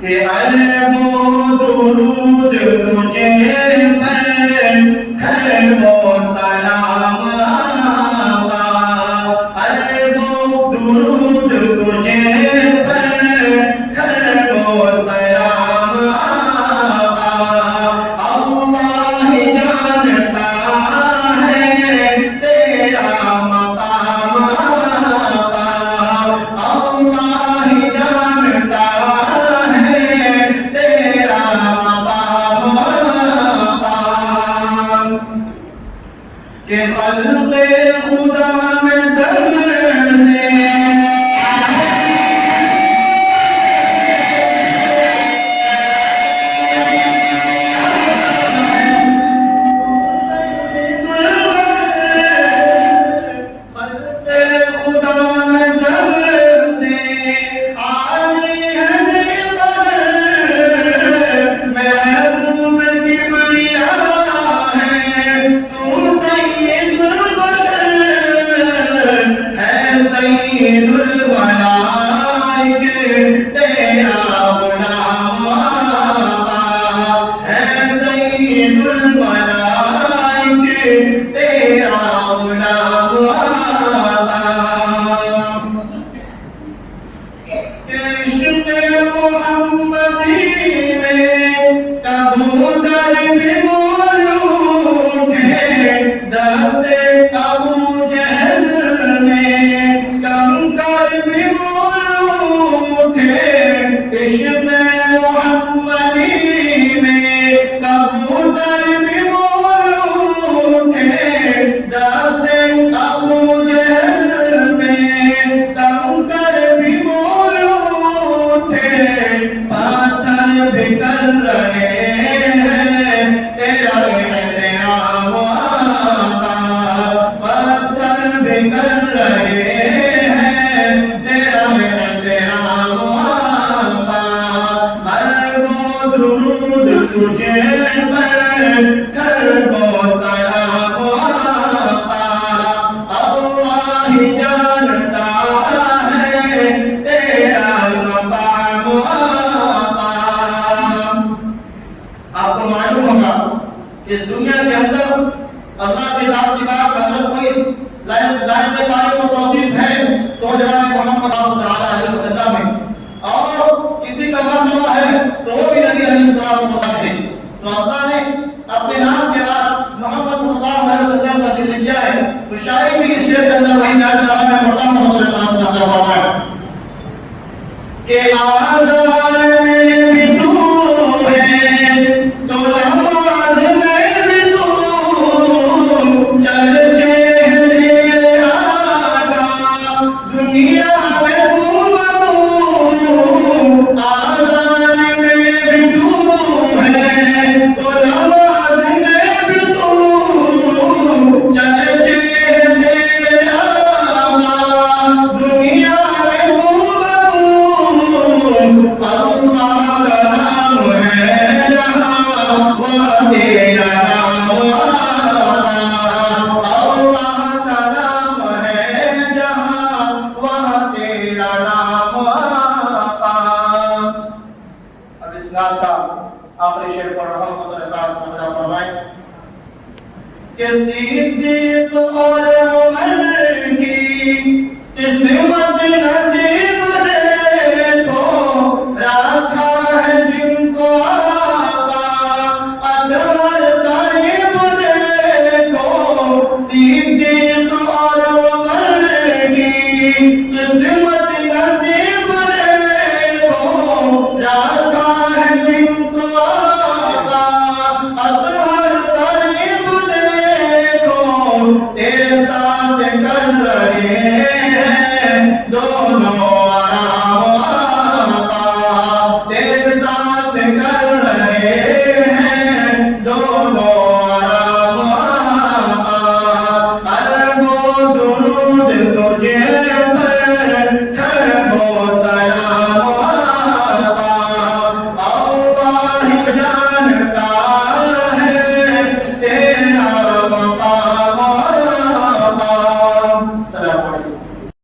کہ ارب و درود تجھے پر کرب و سلام آقا، ارب و درود تجھے پر کرب و سلام آقا، اللہ جانتا ہے تیرا مقام آقا، اللہ جانتا ہے تیرا مقام آقا، کہ خلق خدا میں سر سے اس دنیا کے اندر اللہ کی ذات کی بات اگر کوئی لائن میں تعریف و توصیف ہے تو جناب محمد صلی اللہ علیہ وسلم ہے، اور کسی کا مرتبہ ہے تو وہ بھی نبی علیہ السلام ہے۔ تو اللہ نے اپنے نام کے بعد محمد صلی اللہ علیہ وسلم کا ذکر کیا ہے، تو شاید بھی اس شعر کے اندر وہی جان رہا ہے محمد صلی اللہ علیہ وسلم کا ہے کہ آزار میں بھی تو ہے تو نماز میں بھی تو چرچے تیرے آقا دنیا میں تو آزار میں بھی تو ہے تو نماز میں بھی تو چرچے تیرے آقا دنیا میں صدیق اور عمر کی قسمت